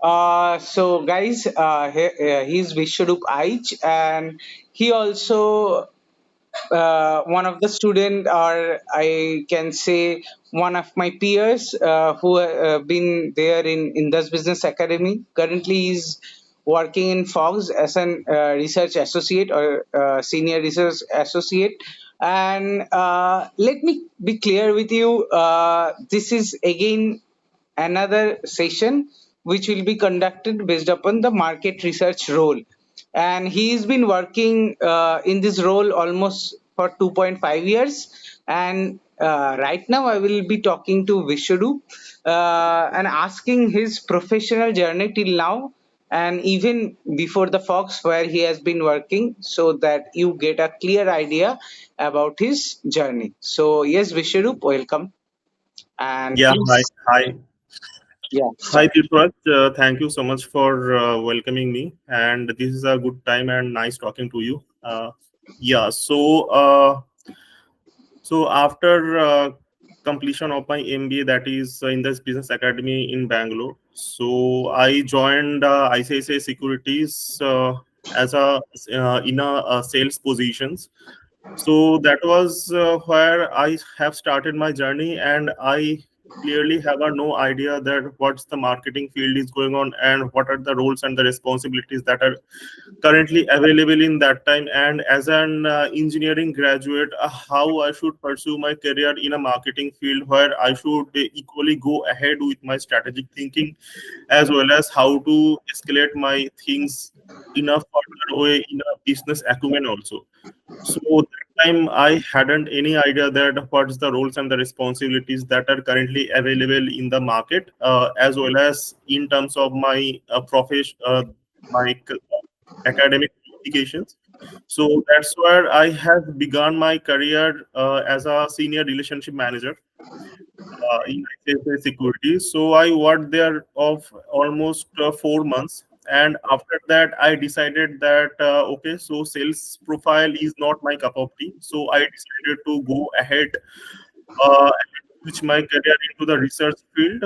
So guys, he's Vishwarup Aich, and he also one of the student, or I can say one of my peers who been there in this business academy. Currently, he's working in Forbes as an research associate or senior research associate. And let me be clear with you. This is again another session which will be conducted based upon the market research role, and he's been working in this role almost for 2.5 years. And right now I will be talking to Vishnu and asking his professional journey till now, and even before the Fox where he has been working, so that you get a clear idea about his journey. So yes, Vishnu, welcome, and Yeah, hi, please, hi, yeah, hi, start. Deepak. Thank you so much for welcoming me, and this is a good time and nice talking to you. Yeah, so after completion of my MBA, that is in this business academy in Bangalore, so I joined ICICI Securities as a in a sales positions. So that was where I have started my journey, and I clearly have a no idea that what's the marketing field is going on and what are the roles and the responsibilities that are currently available in that time. And as an engineering graduate, how I should pursue my career in a marketing field where I should equally go ahead with my strategic thinking, as well as how to escalate my things in a further way in a business acumen also. So that time I hadn't any idea that what's the roles and the responsibilities that are currently available in the market, as well as in terms of my academic qualifications. So that's where I have begun my career as a senior relationship manager in ICICI Securities. So I worked there of almost 4 months, and after that, I decided that okay, so sales profile is not my cup of tea. So I decided to go ahead and switch my career into the research field,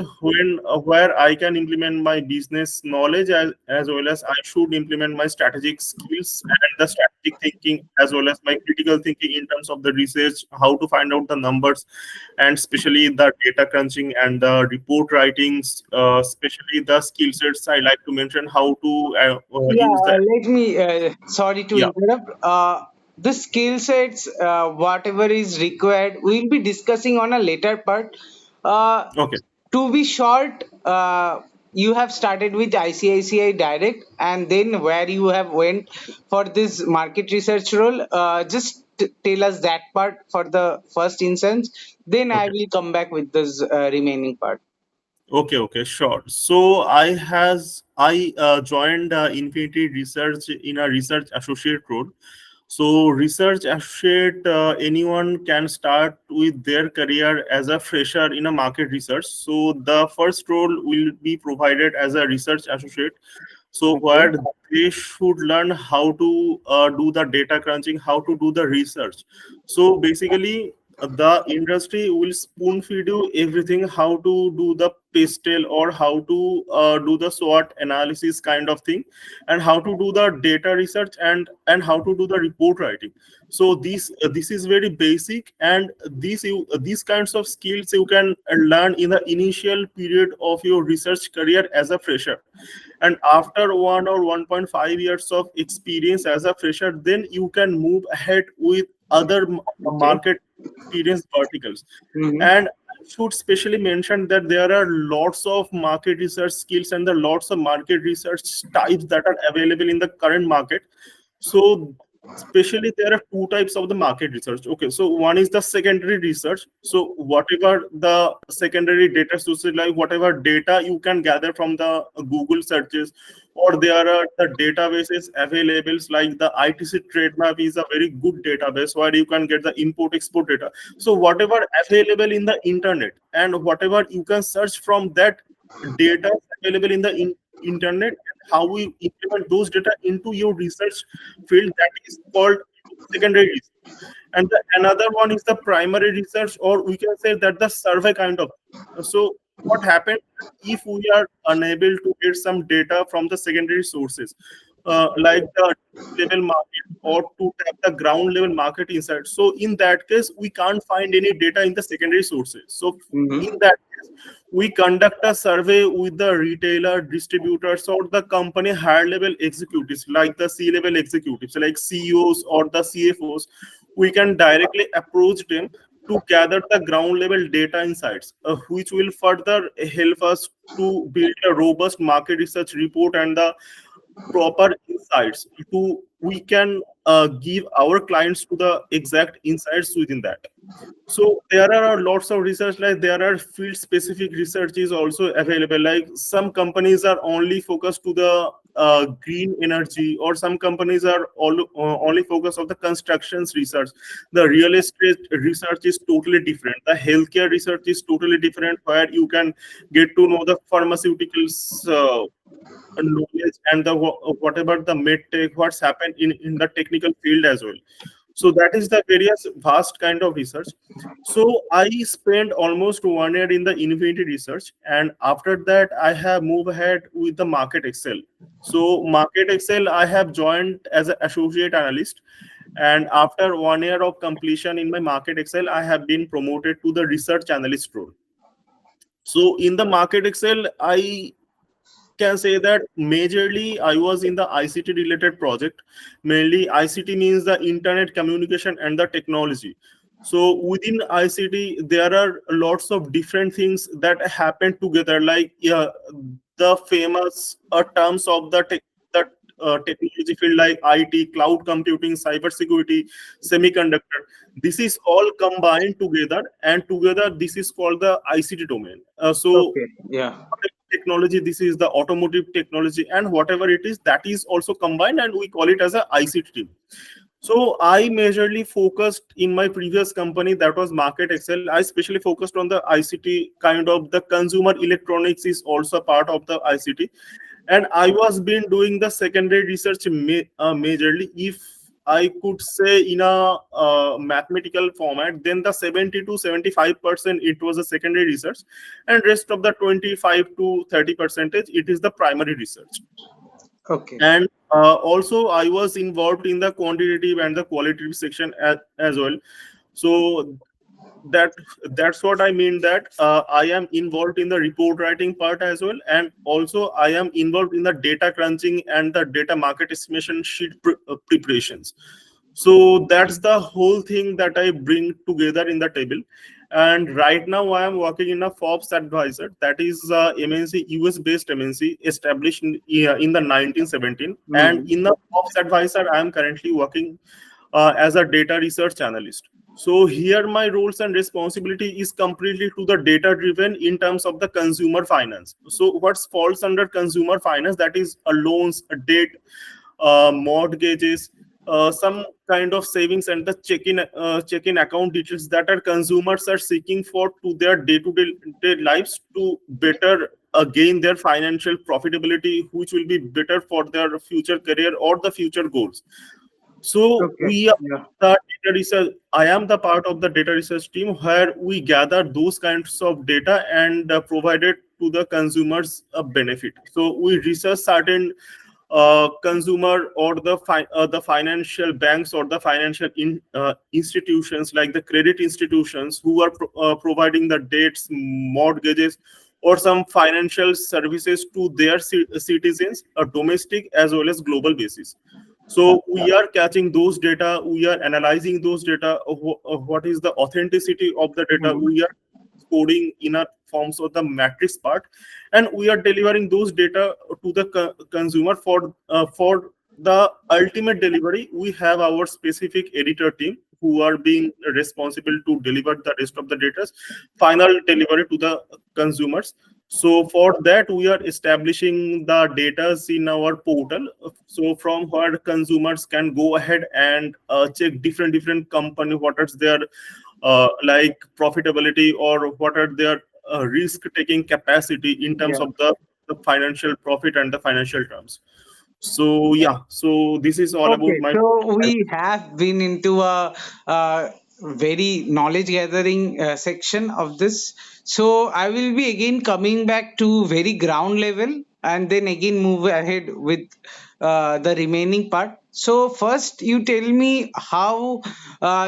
where I can implement my business knowledge, as well as I should implement my strategic skills and the strategic thinking, as well as my critical thinking in terms of the research, how to find out the numbers, and especially the data crunching and the report writings, especially the skill sets I like to mention, how to Yeah, use the let me, sorry to yeah. interrupt. The skill sets, whatever is required, we'll be discussing on a later part. Uh, Okay. to be short, you have started with ICICI Direct, and then where you have went for this market research role. Just tell us that part for the first instance. Then I Okay. will come back with this remaining part. Okay, okay, sure. So I joined Infiniti Research in a research associate role. So research associate, anyone can start with their career as a fresher in a market research. So the first role will be provided as a research associate. So Okay. where they should learn how to do the data crunching, how to do the research. So basically, the industry will spoon feed you everything, how to do the pastel or how to do the SWOT analysis kind of thing, and how to do the data research, and how to do the report writing. So this is very basic, and these kinds of skills you can learn in the initial period of your research career as a fresher. And after 1 or 1.5 years of experience as a fresher, then you can move ahead with other Okay. market experience verticals. Mhm. And I should specially mention that there are lots of market research skills and the lots of market research types that are available in the current market. So especially there are two types of the market research. Okay, so one is the secondary research. So whatever the secondary data sources, like whatever data you can gather from the Google searches, or there are the databases available, like the ITC trade map is a very good database where you can get the import export data. So whatever available in the internet, and whatever you can search from that data available in the internet, and how we implement those data into your research field, that is called secondary research. And the another one is the primary research, or we can say that the survey kind of. So what happened if we are unable to get some data from the secondary sources, like the level market or to tap the ground level market insight. So in that case, we can't find any data in the secondary sources. So in Mm-hmm. that case, we conduct a survey with the retailer, distributors, or the company higher level executives, like the C level executives, like CEOs or the CFOs. We can directly approach them to gather the ground level data insights, which will further help us to build a robust market research report and the proper insights to we can give our clients to the exact insights within that. So there are lots of research, like there are field specific research is also available. Like some companies are only focused to the green energy, or some companies are only focused on the constructions research. The real estate research is totally different. The healthcare research is totally different, where you can get to know the pharmaceuticals knowledge and the what about the med tech, what's happened in the technical field as well. So that is the various vast kind of research. So I spent almost 1 year in the Infiniti research, and after that I have moved ahead with the Market Excel. So Market Excel I have joined as an associate analyst, and after 1 year of completion in my Market Excel, I have been promoted to the research analyst role. So in the Market Excel, I can say that majorly I was in the ICT related project. Mainly ICT means the internet communication and the technology. So within ICT, there are lots of different things that happen together, like the famous terms of the technology field, like IT, cloud computing, cybersecurity, semiconductor. This is all combined together, and together this is called the ICT domain. So Okay. Yeah. technology, this is the automotive technology, and whatever it is, that is also combined, and we call it as a ICT team. So I majorly focused in my previous company, that was Market Excel. I especially focused on the ICT kind of the consumer electronics is also part of the ICT, and I was been doing the secondary research majorly. If I could say in a mathematical format, then the 70 to 75% it was a secondary research, and rest of the 25 to 30 percentage it is the primary research. Okay. And also I was involved in the quantitative and the qualitative section as well. So that that's what I mean, that I am involved in the report writing part as well, and also I am involved in the data crunching and the data market estimation sheet preparations. So that's the whole thing that I bring together in the table. And right now I am working in a Forbes advisor, that is MNC, US based MNC, established in the 1917. And Mm-hmm. in the Forbes advisor I am currently working as a data research analyst. So here my roles and responsibility is completely to the data driven in terms of the consumer finance. So what falls under consumer finance, that is a loans, a debt, mortgages, some kind of savings, and the check-in account details that our consumers are seeking for to their day-to-day lives to better gain their financial profitability, which will be better for their future career or the future goals. So Okay. we are Yeah. the data research. I am the part of the data research team where we gather those kinds of data and provide it to the consumers a benefit. So we research certain consumer or the financial banks or the financial institutions, like the credit institutions who are providing the debts, mortgages, or some financial services to their citizens, domestic as well as global basis. So we are catching those data, we are analyzing those data, what is the authenticity of the data, Mm-hmm. we are coding in a forms of the matrix part, and we are delivering those data to the consumer for the ultimate delivery. We have our specific editor team who are being responsible to deliver the rest of the data, final delivery to the consumers. So for that, we are establishing the data in our portal. So from where consumers can go ahead and check different company, what is their like profitability, or what are their risk taking capacity in terms Yeah. of the financial profit and the financial terms. So yeah, so this is all about Okay, my. so we have been into a very knowledge gathering section of this. So I will be again coming back to very ground level and then again move ahead with the remaining part. So first, you tell me how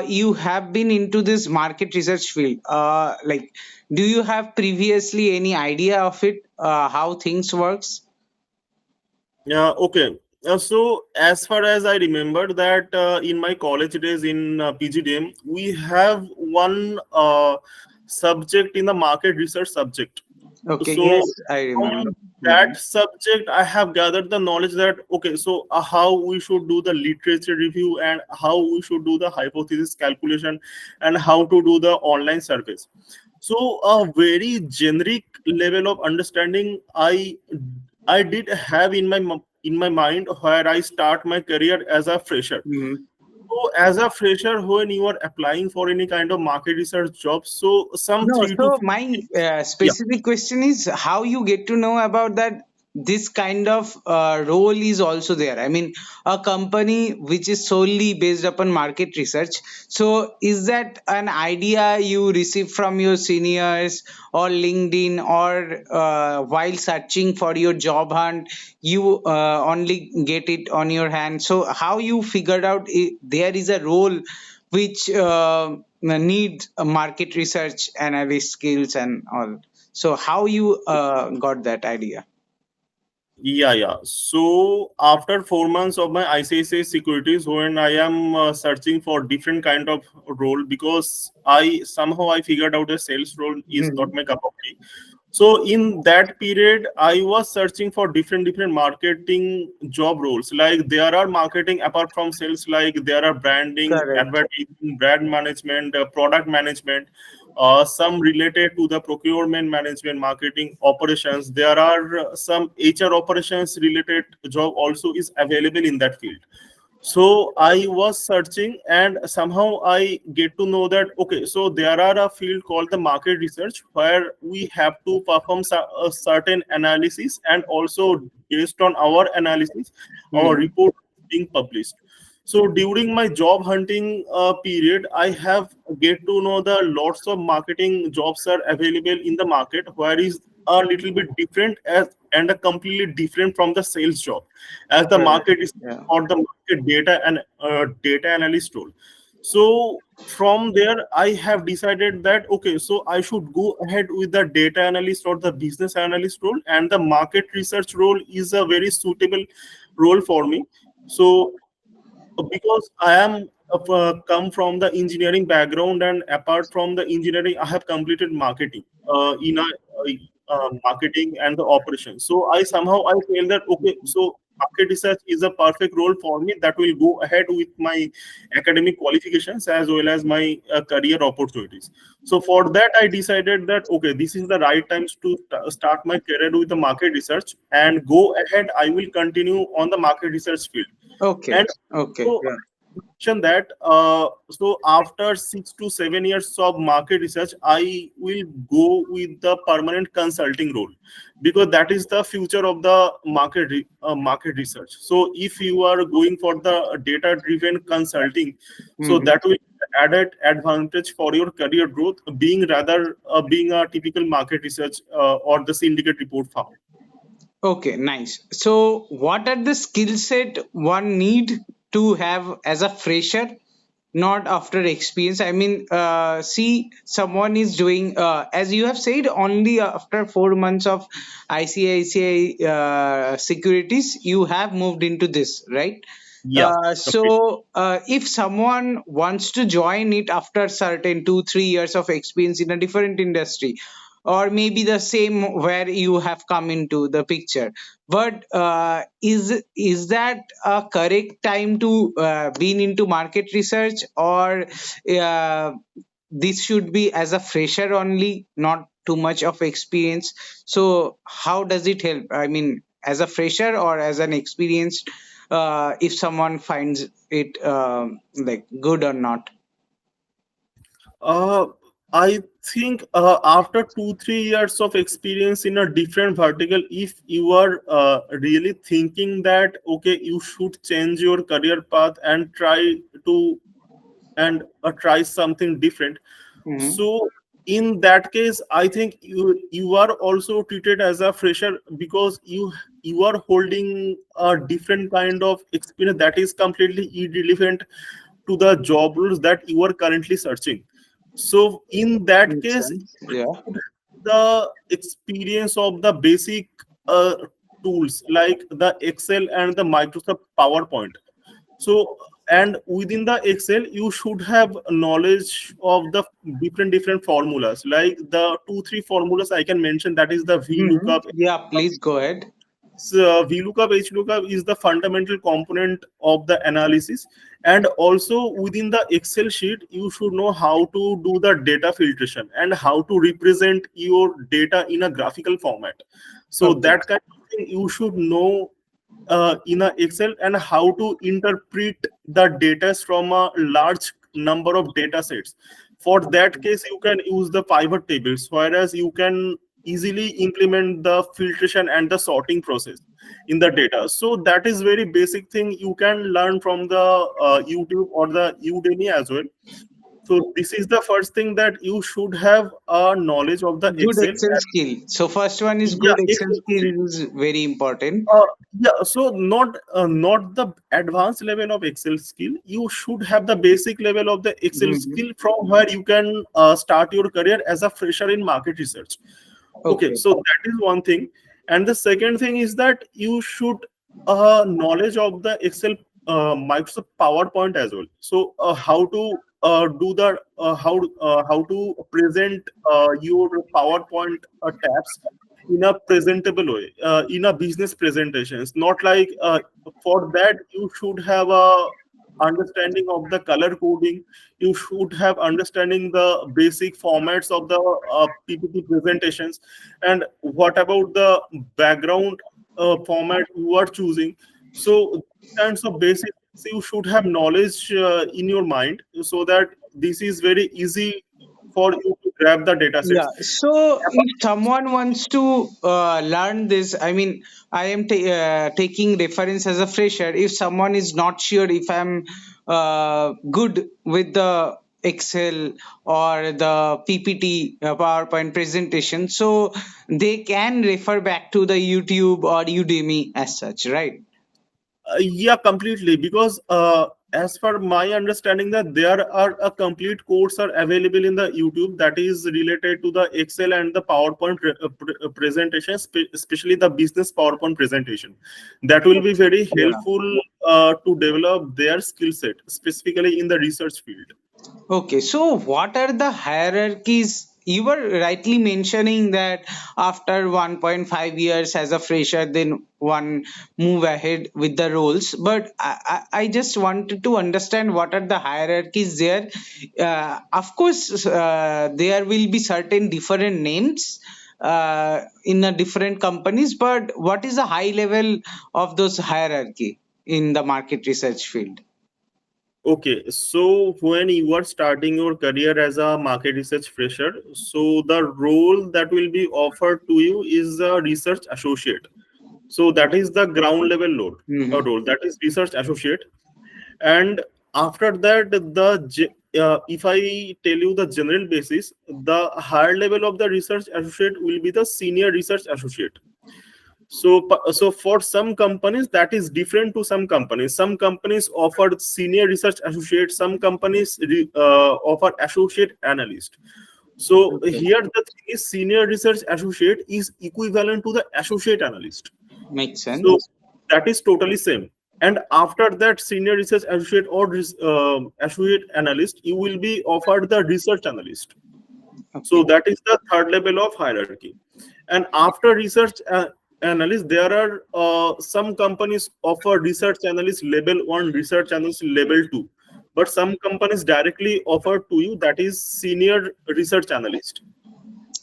you have been into this market research field. Like, do you have previously any idea of it? How things works? Yeah, okay. So as far as I remember that in my college days in PGDM, we have one subject in the market research subject. Okay. So Yes, I remember. from Mhm. that subject, I have gathered the knowledge that okay, so how we should do the literature review and how we should do the hypothesis calculation and how to do the online surveys. So a very generic level of understanding I did have in in my mind where I start my career as a fresher. Mhm. So as a fresher, when you are applying for any kind of market research job, so some No, 3 to 4 so my yeah. specific question is how you get to know about that this kind of role is also there. I mean, a company which is solely based upon market research. So, is that an idea you receive from your seniors or LinkedIn or while searching for your job hunt, you only get it on your hand? So, how you figured out there is a role which need a market research analyst skills and all. So how you got that idea? Yeah. So after 4 months of my ICICI securities, when I am searching for different kind of role, because I figured out a sales role is not Mhm. my cup of tea. So in that period, I was searching for different marketing job roles. Like there are marketing apart from sales, like there are branding, Correct. advertising, brand management, product management, some related to the procurement management, marketing operations. There are some HR operations related job also is available in that field. So I was searching and somehow I get to know that okay, so there are a field called the market research where we have to perform a certain analysis, and also based on our analysis our Hmm. report is being published. So during my job hunting period, I have get to know the lots of marketing jobs are available in the market where is a little bit different as and a completely different from the sales job, as the Correct. market is Yeah. or the market data and data analyst role. So from there I have decided that okay, so I should go ahead with the data analyst or the business analyst role, and the market research role is a very suitable role for me. So because I am come from the engineering background, and apart from the engineering, I have completed marketing in a marketing and the operations. So I somehow I feel that okay, so market research is a perfect role for me that will go ahead with my academic qualifications as well as my career opportunities. So for that, I decided that okay, this is the right times to start my career with the market research and go ahead. I will continue on the market research field. Okay. And Okay. so Yeah. mention that so after 6 to 7 years of market research, I will go with the permanent consulting role, because that is the future of the market research. So if you are going for the data driven consulting, so Mhm. that will added advantage for your career growth, being rather being a typical market research or the syndicate report farm. Okay, nice. So, what are the skill set one need to have as a fresher, not after experience? I mean, see, someone is doing, as you have said, only after 4 months of ICICI securities, you have moved into this, right? Yeah, complete. If someone wants to join it after certain 2 3 years of experience in a different industry, or maybe the same where you have come into the picture, but is that a correct time to be into market research, or uh, this should be as a fresher only, not too much of experience? So how does it help? I mean, as a fresher or as an experienced, if someone finds it like good or not? Uh, I think after 2 3 years of experience in a different vertical, if you are really thinking that okay, you should change your career path and try to and try something different. Hmm. So in that case, I think you are also treated as a fresher, because you are holding a different kind of experience that is completely irrelevant to the job roles that you are currently searching. So in that Makes case, sense. Yeah. the experience of the basic uh, tools like the Excel and the Microsoft PowerPoint. So, and within the Excel, you should have knowledge of the different formulas, like the two three formulas I can mention. That is the Hmm. VLOOKUP. Yeah. Please go ahead. So VLOOKUP, HLOOKUP is the fundamental component of the analysis. And also within the Excel sheet, you should know how to do the data filtration and how to represent your data in a graphical format. So Okay. that kind of thing you should know in a Excel, and how to interpret the data from a large number of data sets. For that Okay. case, you can use the pivot tables, whereas you can easily implement the filtration and the sorting process in the data. So that is very basic thing you can learn from the YouTube or the Udemy as well. So this is the first thing, that you should have a knowledge of the Good Excel. Excel skill. So first one is Yeah, good Excel Excel. skill is very important. Uh, yeah, so not the advanced level of Excel skill. You should have the basic level of the Excel Hmm. skill, from where you can start your career as a fresher in market research. Okay, Okay. so that is one thing, and the second thing is that you should knowledge of the Excel, Microsoft PowerPoint as well. So how to do the how to present your PowerPoint tabs in a presentable way, in a business presentations. Not like for that you should have a understanding of the color coding. You should have understanding the basic formats of the PPT presentations. And what about the background format you are choosing? So these kinds of basic things you should have knowledge in your mind, so that this is very easy for you to grab the data Yeah. sets. So if someone wants to learn this, I mean, I am taking reference as a fresher. If someone is not sure if I'm good with the Excel or the PPT PowerPoint presentation, so they can refer back to the YouTube or Udemy as such, right? Yeah, completely. Because as per my understanding, that there are a complete course are available in the YouTube that is related to the Excel and the PowerPoint presentation, especially the business PowerPoint presentation. That will be very Yeah. helpful to develop their skill set, specifically in the research field. Okay, so what are the hierarchies? You were rightly mentioning that after 1.5 years as a fresher, then one move ahead with the roles. But I just wanted to understand what are the hierarchies there. Of course, there will be certain different names in the different companies, but what is the high level of those hierarchy in the market research field? Okay, so when you are starting your career as a market research fresher, so the role that will be offered to you is a research associate. So that is the ground level load Hmm. role. That is research associate. And after that, if I tell you the general basis, the higher level of the research associate will be the senior research associate. So, so for some companies that is different to some companies. Some companies offer senior research associate. Some companies offer associate analyst. So Okay, here the thing is, senior research associate is equivalent to the associate analyst. makes So sense. that is totally same. And after that, senior research associate or associate analyst, you will be offered the research analyst. So Okay. that is the third level of hierarchy. And after research analyst, there are some companies offer research analyst level 1, research analyst level 2. But some companies directly offer to you, that is senior research analyst.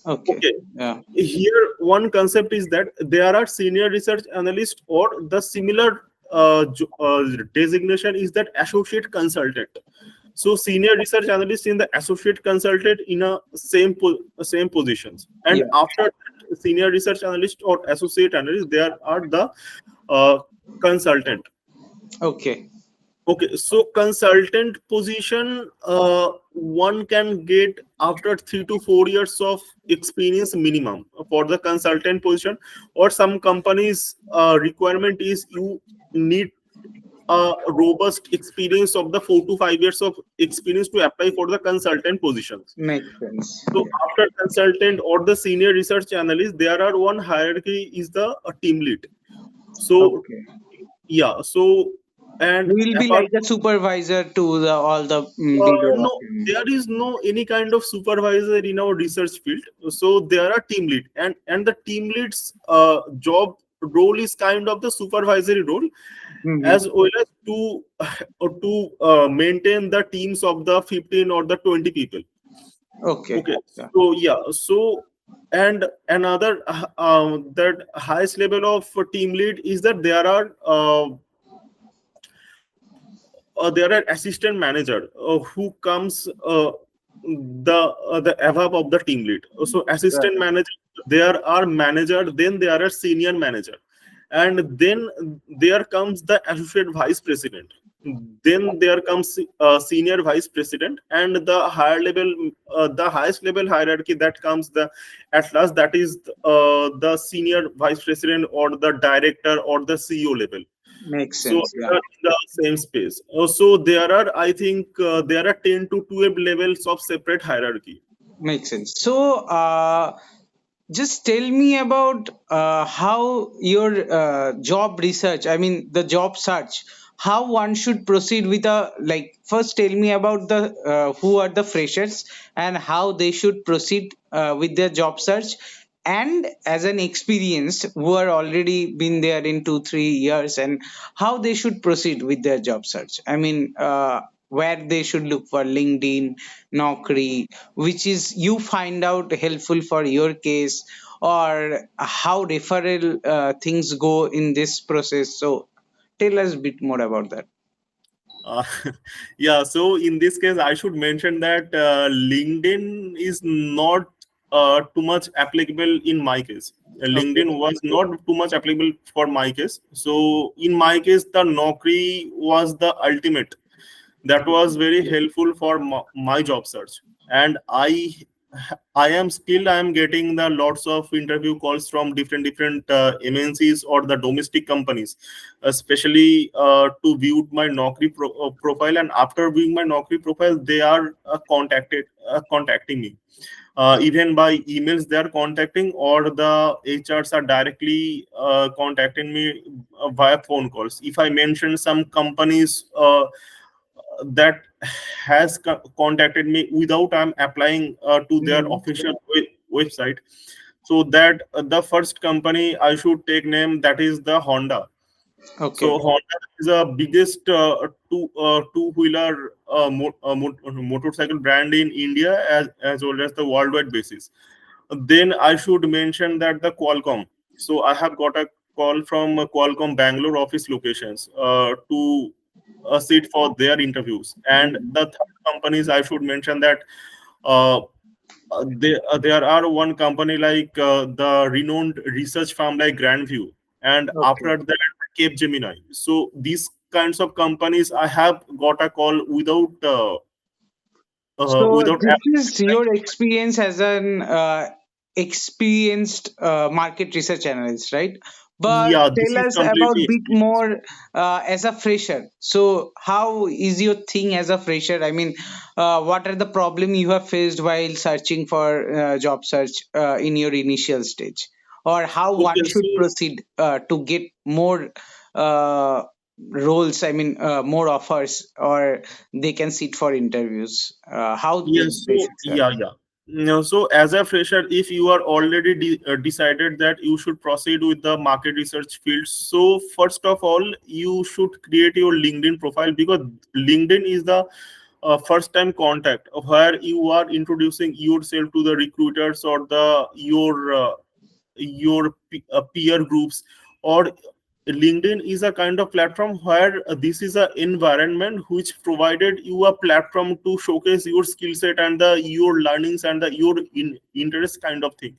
Okay. Okay. Yeah. Here, one concept is that there are senior research analyst, or the similar designation is that associate consultant. So senior research analyst in the associate consultant in a same positions. And Yeah. after that, senior research analyst or associate analyst, there are the uh, consultant. Okay. Okay, so consultant position, one can get after 3 to 4 years of experience minimum for the consultant position, or some companies' requirement is you need a robust experience of the 4 to 5 years of experience to apply for the consultant positions. Makes sense. So after consultant or the senior research analyst, there are one hierarchy is the team lead. So Okay. yeah, so You and will be apart like a supervisor to the all the below of no, him. there is no any kind of supervisor in our research field. So there are team lead, and the team lead's job role is kind of the supervisory role, Mm-hmm. as well as to to maintain the teams of the 15 or the 20 people. Okay. Okay, Yeah. so yeah, so and another that highest level of team lead is that there are assistant manager who comes the above of the team lead. So assistant Right. manager, there are manager, then there are senior manager, and then there comes the associate vice president. Then there comes senior vice president, and the higher level, the highest level hierarchy that comes the at last, that is the senior vice president or the director or the CEO level. Makes So sense. they Yeah. are in the same space. So there are, I think, there are 10 to 12 levels of separate hierarchy. Makes sense. So, just tell me about how your job research, I mean the job search, how one should proceed with a, like, first tell me about the who are the freshers and how they should proceed with their job search, and as an experienced who are already been there in 2 3 years, and how they should proceed with their job search. I mean, where they should look for LinkedIn, Naukri, which is you find out helpful for your case, or how referral things go in this process. So tell us a bit more about that. Uh, yeah, so in this case, I should mention that LinkedIn is not too much applicable in my case. Okay. LinkedIn was not too much applicable for my case. So in my case, the Naukri was the ultimate. That was very helpful for my job search, and I am skilled. I am getting the lots of interview calls from different MNCs or the domestic companies, especially to view my Naukri profile. And after viewing my Naukri profile, they are contacting me. Even by emails, they are contacting, or the HRs are directly contacting me via phone calls. If I mention some companies that has contacted me without I'm applying to their Mhm. official website, so that the first company I should take name, that is the Honda. Okay. So Honda is the biggest two-wheeler motorcycle brand in India, as well as the worldwide basis. Then I should mention that the Qualcomm. So I have got a call from Qualcomm Bangalore office locations to sit for their interviews. And Mhm. the third companies I should mention that uh, there are one company like the renowned research firm like Grandview, and Okay. after that Cape Gemini. So these kinds of companies I have got a call So without this is your experience as an experienced market research analyst, right? But yeah, this tell is us completely about bit experience. more as a fresher. So how is your thing as a fresher? I mean, what are the problem you have faced while searching for job search in your initial stage, or how one Okay, should so proceed to get more uh, roles? I mean, more offers, or they can sit for interviews. How the yes, so basics are. yeah. No, so as a fresher, if you are already decided that you should proceed with the market research field, so first of all, you should create your LinkedIn profile, because LinkedIn is the first time contact where you are introducing yourself to the recruiters or the your peer groups. Or LinkedIn is a kind of platform where this is a environment which provided you a platform to showcase your skill set and the your learnings and the your interest kind of thing.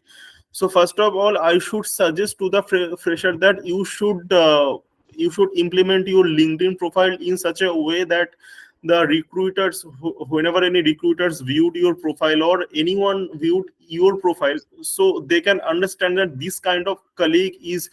So first of all, I should suggest to the fresher that you should implement your LinkedIn profile in such a way that the recruiters, whenever any recruiters viewed your profile or anyone viewed your profile, so they can understand that this kind of colleague is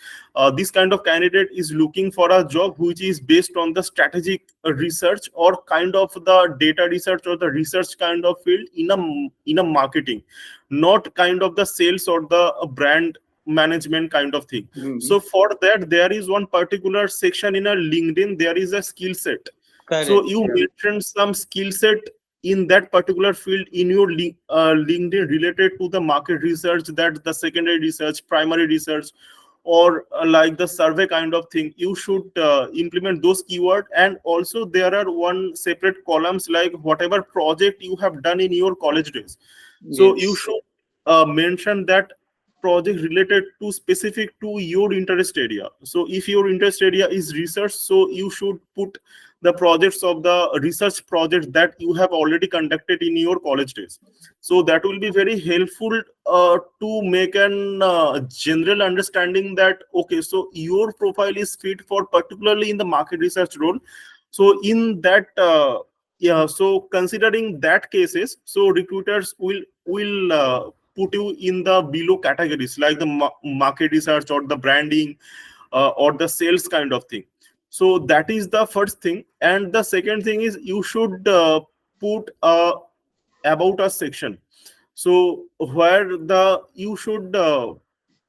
this kind of candidate is looking for a job which is based on the strategic research or kind of the data research or the research kind of field in a marketing, not kind of the sales or the brand management kind of thing. Mhm. So for that, there is one particular section in a LinkedIn, there is a skill set. So Correct. you Yeah. mentioned some skill set in that particular field in your LinkedIn related to the market research, that the secondary research, primary research, or like the survey kind of thing. You should implement those keyword. And also there are one separate columns like whatever project you have done in your college days. So you Yes. should mention that project related to specific to your interest area. So if your interest area is research, so you should put the projects of the research project that you have already conducted in your college days. So that will be very helpful to make an general understanding that okay, so your profile is fit for particularly in the market research role. So in that yeah, so considering that cases, so recruiters will put you in the below categories like the market research or the branding or the sales kind of thing. So that is the first thing. And the second thing is you should put about us section. So where the you should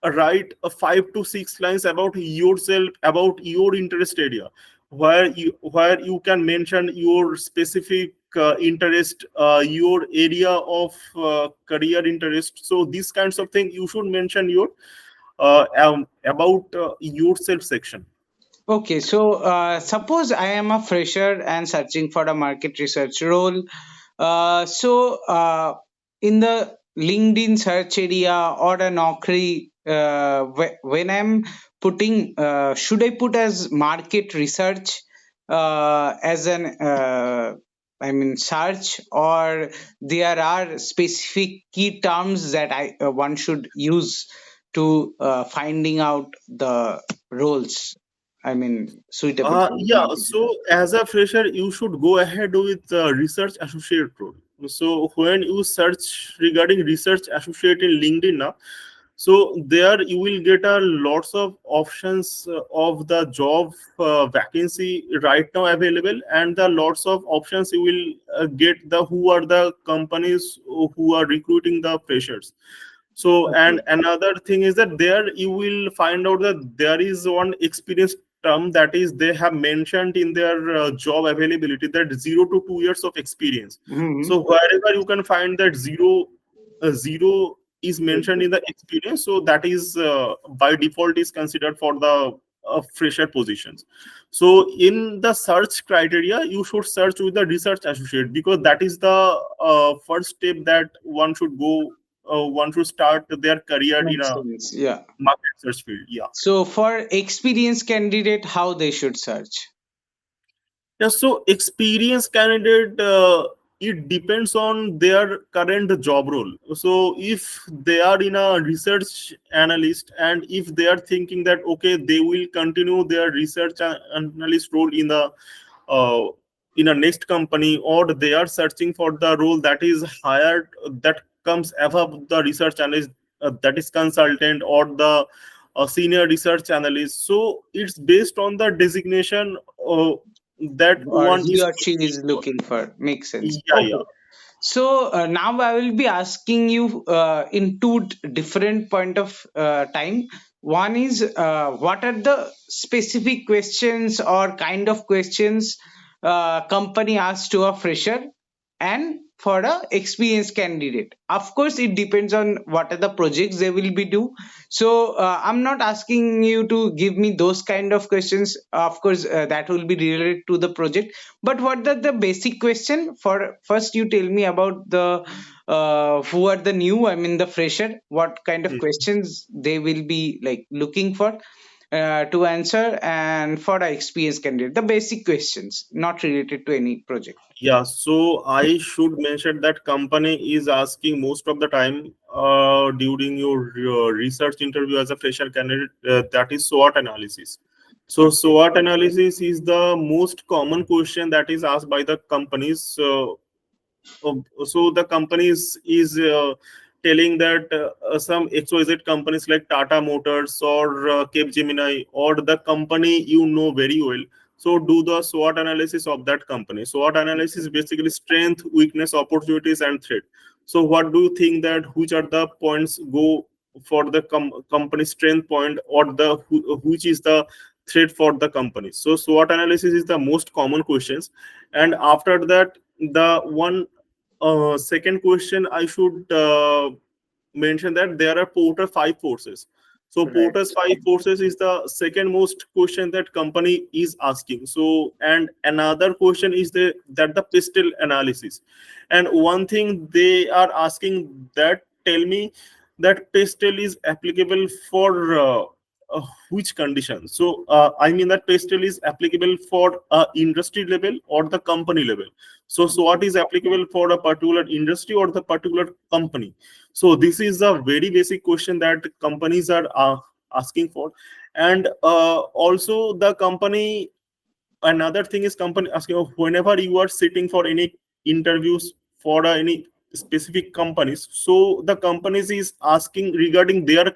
write a 5 to 6 lines about yourself, about your interest area, where you can mention your specific interest, your area of career interest. So these kinds of thing you should mention your about yourself section. Okay, so suppose I am a fresher and searching for a market research role. In the LinkedIn search area or a Naukri, when I'm putting, should I put as market research as an I mean search, or there are specific key terms that I one should use to finding out the roles, I mean, suitable for Yeah, market so research. as a fresher, you should go ahead with research associate role. So when you search regarding research associate in LinkedIn now, so there you will get a lots of options of the job vacancy right now available, and the lots of options you will get the who are the companies who are recruiting the freshers. So, and Okay. another thing is that there you will find out that there is one experience term that is they have mentioned in their job availability that 0 to 2 years of experience. Hmm. So wherever you can find that zero is mentioned in the experience, so that is by default is considered for the fresher positions. So in the search criteria, you should search with the research associate because that is the first step that one should go. One should start their career in Makes a sense. Yeah. market search field. Yeah. So for experienced candidate, how they should search? Yeah, so experienced candidate, it depends on their current job role. So if they are in a research analyst and if they are thinking that okay, they will continue their research analyst role uh, in a next company, or they are searching for the role that is hired that comes above the research analyst, that is consultant or the senior research analyst. So it's based on the designation that Or one he is or she looking is for. looking for. Makes sense. Yeah, yeah. Okay. So now I will be asking you in different point of time. One is what are the specific questions or kind of questions company asks to a fresher and for a experienced candidate. Of course, it depends on what are the projects they will be do. So I'm not asking you to give me those kind of questions. Of course, that will be related to the project, but what are the basic question? For first you tell me about the who are the new, I mean the fresher, what kind of Hmm. questions they will be like looking for to answer, and for the experienced candidate the basic questions not related to any project. Yeah, so I should mention that company is asking most of the time during your research interview as a fresher candidate, that is SWOT analysis. So SWOT analysis is the most common question that is asked by the companies. So the companies is telling that some XYZ companies like Tata Motors or Capgemini or the company you know very well. So do the SWOT analysis of that company. SWOT analysis is basically strength, weakness, opportunities, and threat. So what do you think that which are the points go for the company strength point, or the which is the threat for the company? So SWOT analysis is the most common questions, and after that the one second question I should mention that there are Porter five forces. So Right. Porter's five forces is the second most question that company is asking. So and another question is the PASTEL analysis, and one thing they are asking that tell me that PASTEL is applicable for which condition. So I mean that PASTEL is applicable for industry level or the company level. So what is applicable for a particular industry or the particular company? So this is a very basic question that companies are asking for. And also the company, another thing is company asking, whenever you are sitting for any interviews for any specific companies, so the companies is asking regarding their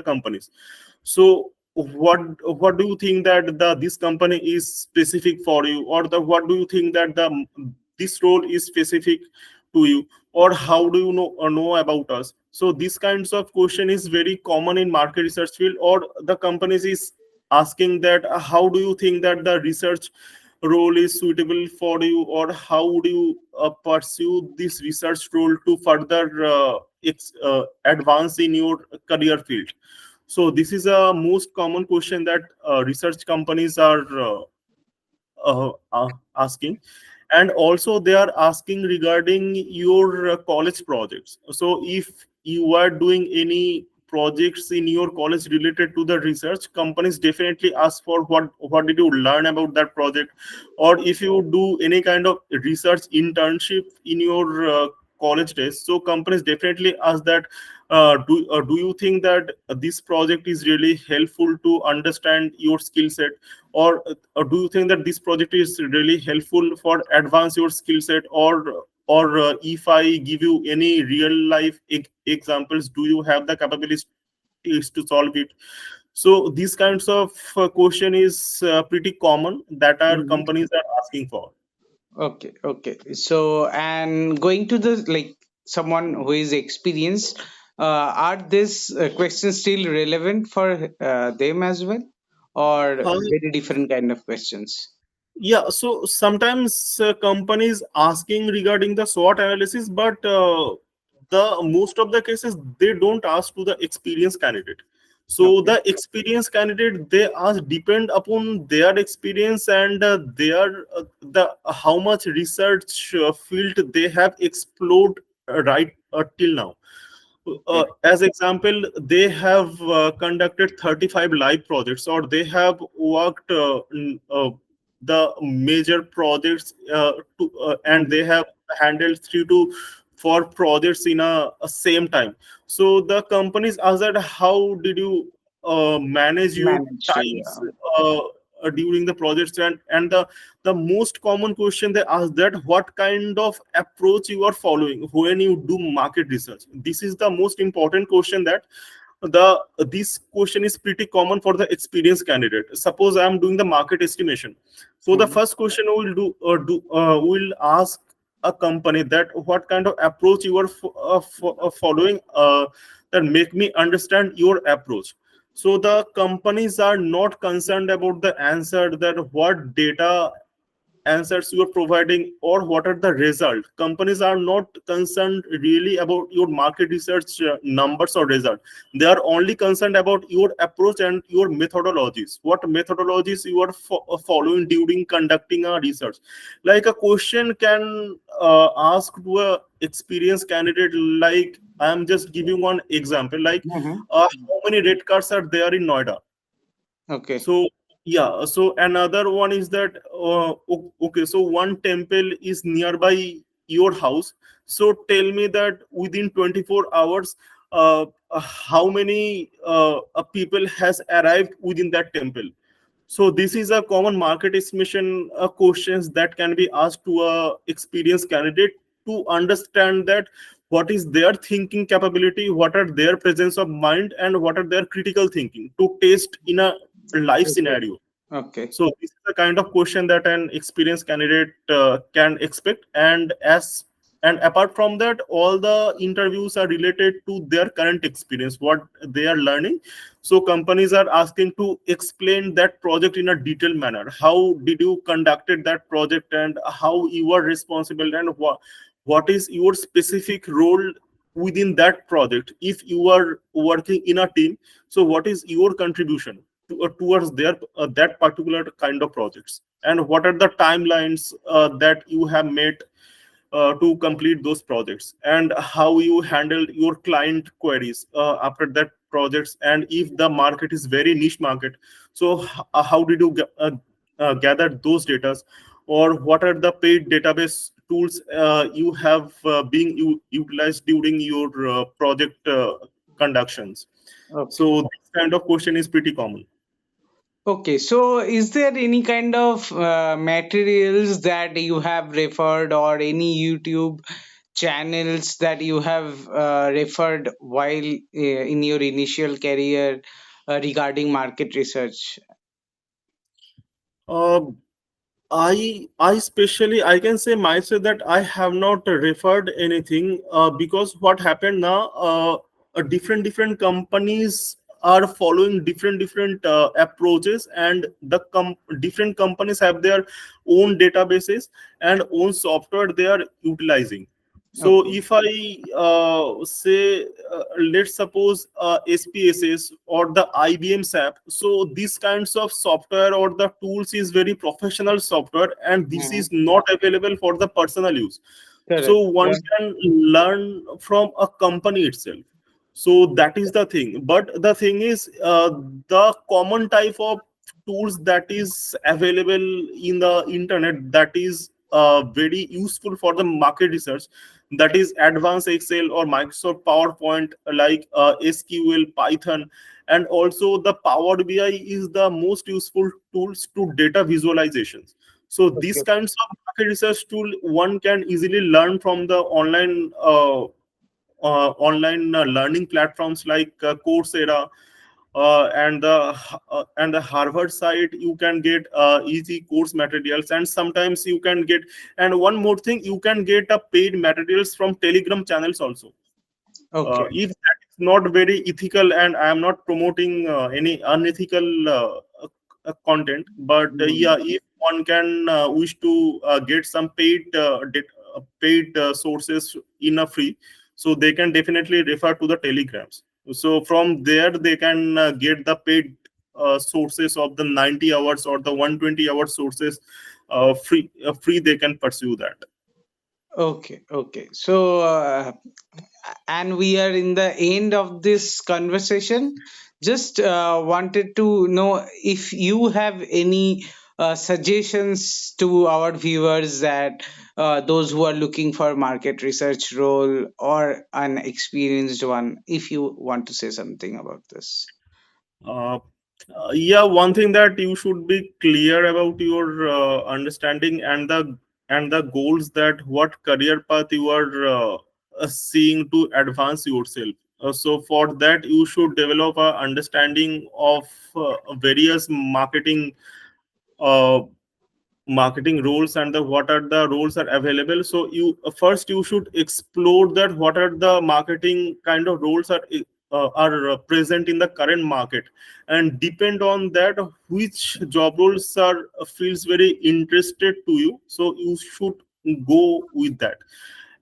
companies. So what do you think that this company is specific for you, or the what do you think that this role is specific to you, or how do you know about us? So these kinds of question is very common in market research field, or the companies is asking that how do you think that the research role is suitable for you, or how would you pursue this research role to further advance in your career field. So this is a most common question that research companies are asking. And also they are asking regarding your college projects. So if you are doing any projects in your college related to the research, companies definitely ask for what did you learn about that project. Or if you do any kind of research internship in your college days, so companies definitely ask that do you think that this project is really helpful to understand your skill set, or do you think that this project is really helpful for advance your skill set, or if I give you any real life examples, do you have the capabilities to solve it? So these kinds of question is pretty common that our Mhm. companies are asking for. Okay, okay. So, and going to the like someone who is experienced, are these questions still relevant for them as well, or Uh, very different kind of questions? Yeah, so sometimes companies asking regarding the SWOT analysis, but the most of the cases they don't ask to the experienced candidate. So Okay, the experienced candidate they ask depend upon their experience and their the how much research field they have explored right till now. okay. As example, they have conducted 35 live projects, or they have worked the major projects and Mhm. they have handled 3 to 4 projects in a same time. So the companies ask that how did you manage your Managed, times yeah. uh, during the projects, and the most common question they ask that what kind of approach you are following when you do market research. This is the most important question that the this question is pretty common for the experienced candidate. Suppose I am doing the market estimation, so the Mhm. first question we will will ask a company that what kind of approach you are following, that make me understand your approach. So the companies are not concerned about the answer, that what data answers you are providing or what are the result. Companies are not concerned really about your market research numbers or result. They are only concerned about your approach and your methodologies, what methodologies you are following during conducting a research. Like a question can ask to a experienced candidate, like I am just giving one example, like Mhm. how many red cars are there in Noida. Okay. So yeah, so another one is that okay, so one temple is nearby your house. So tell me that within 24 hours, how many people has arrived within that temple. So this is a common market estimation questions that can be asked to a experienced candidate to understand that what is their thinking capability, what are their presence of mind, and what are their critical thinking to test in a live Okay. scenario. Okay. So this is the kind of question that an experienced candidate can expect, and apart from that, all the interviews are related to their current experience, what they are learning. So companies are asking to explain that project in a detailed manner. How did you conducted that project, and how you are responsible, and what is your specific role within that project? If you are working in a team, so what is your contribution towards their that particular kind of projects, and what are the timelines that you have made to complete those projects, and how you handle your client queries after that projects. And if the market is very niche market, so how did you gather those data, or what are the paid database tools you have being utilized during your project conductions. Okay. So this kind of question is pretty common. Okay, so is there any kind of materials that you have referred, or any YouTube channels that you have referred while in your initial career regarding market research? uh, I especially I can say myself that I have not referred anything because what happened now, different companies are following different approaches, and different companies have their own databases and own software they are utilizing. So Okay. if I say, let's suppose SPSS or the IBM SAP, so these kinds of software or the tools is very professional software, and this Mhm. is not available for the personal use. So Correct. one Yeah. can learn from a company itself. So that is the thing. But the thing is, the common type of tools that is available in the internet that is very useful for the market research, that is advanced Excel or Microsoft PowerPoint, like SQL, Python, and also the Power BI is the most useful tools to data visualizations. So these Okay. kinds of market research tool one can easily learn from the online learning platforms like Coursera, and the Harvard site. You can get easy course materials, and sometimes you can get, and one more thing, you can get a paid materials from Telegram channels also. Okay. If that is not very ethical, and I am not promoting any unethical content, but yeah, Mm. if one can wish to get some paid sources in a free, so they can definitely refer to the telegrams. So from there they can get the paid sources of the 90 hours or the 120 hour sources free. They can pursue that. Okay. Okay. So, and we are in the end of this conversation. Just wanted to know if you have any suggestions to our viewers, that those who are looking for market research role or an experienced one, if you want to say something about this. Uh, yeah, one thing that you should be clear about your understanding and the goals, that what career path you are seeing to advance yourself. So for that, you should develop a understanding of various uh, marketing roles, and the what are the roles are available. So you first you should explore that what are the marketing kind of roles are present in the current market, and depend on that which job roles are feels very interested to you, so you should go with that.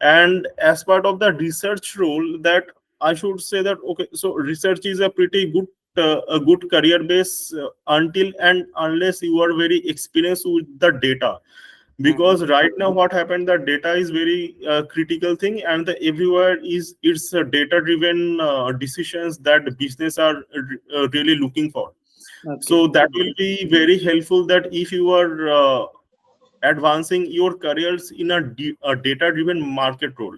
And as part of the research role, that I should say that, okay, so research is a pretty a good career base until and unless you are very experienced with the data. Mhm. Because right now what happened, the data is very critical thing, and the everywhere is it's data driven decisions that business are really looking for. Okay. So that will be very helpful, that if you are advancing your careers in a data driven market role.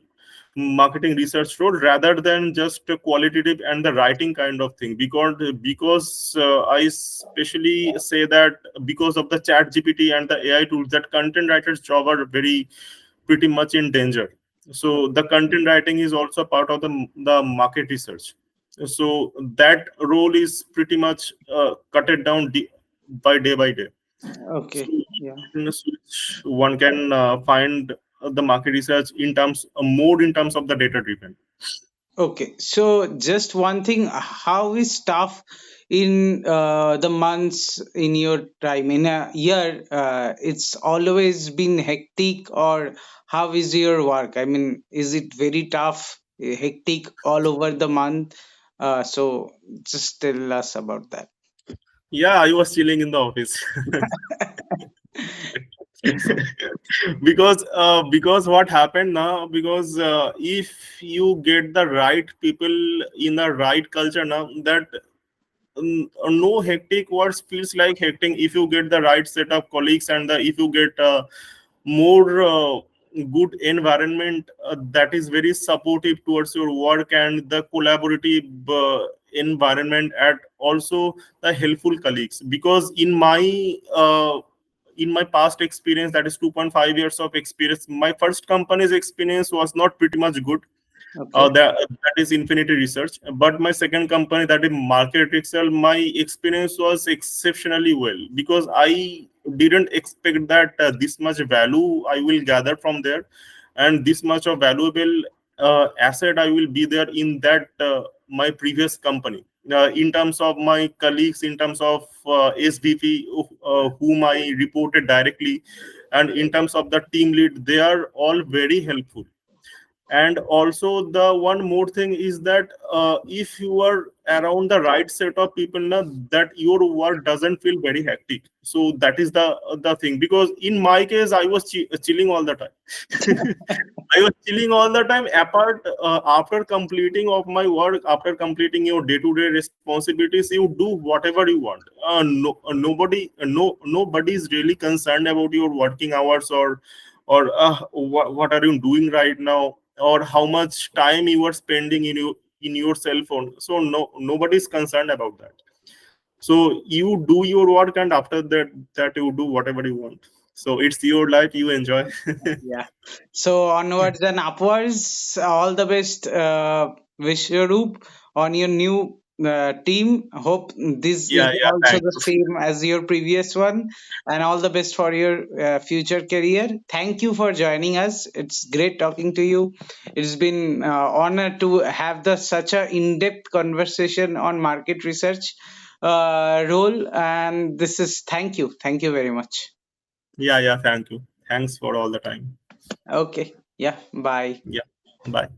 marketing research role rather than just a qualitative and the writing kind of thing. Because I especially say that because of the chat gpt and the AI tools, that content writers job are very pretty much in danger. So the content writing is also part of the market research. So that role is pretty much cut it down by day by day. So Okay. Yeah. in a switch, one can find the market research in terms more in terms of the data driven. Okay, so just one thing, how is staff in the months in your time in a year? It's always been hectic, or how is your work? I mean, is it very tough, hectic all over the month? So just tell us about that. Yeah, I was chilling in the office. Because what happened now, because if you get the right people in the right culture now, that no hectic words feels like hectic if you get the right set of colleagues, and if you get more good environment that is very supportive towards your work, and the collaborative environment, and also the helpful colleagues. Because in my past experience, that is 2.5 years of experience, my first company's experience was not pretty much good. Okay. That is Infinity Research. But my second company, that is Market Excel, my experience was exceptionally well, because I didn't expect that this much value I will gather from there, and this much of valuable asset I will be there in that my previous company. In terms of my colleagues, in terms of SVP, whom I reported directly, and in terms of the team lead, they are all very helpful. And also the one more thing is that if you are around the right set of people now, that your work doesn't feel very hectic. So that is the thing. Because in my case, I was chilling all the time. I was chilling all the time. Apart after completing of my work, after completing your day-to-day responsibilities, you do whatever you want. Nobody is really concerned about your working hours, or what are you doing right now, or how much time you are spending in your cell phone. So nobody is concerned about that. So you do your work, and after that you do whatever you want. So it's your life, you enjoy. Yeah. So onwards and upwards, all the best, Vishwaroop, on your new team. Hope this is Yeah, yeah, also thank the you. same as your previous one, and all the best for your future career. Thank you for joining us. It's great talking to you. It's been honor to have the such a in-depth conversation on market research role, and this is thank you very much. Yeah, yeah, thank you. Thanks for all the time. Okay. Yeah. Bye. Yeah, bye.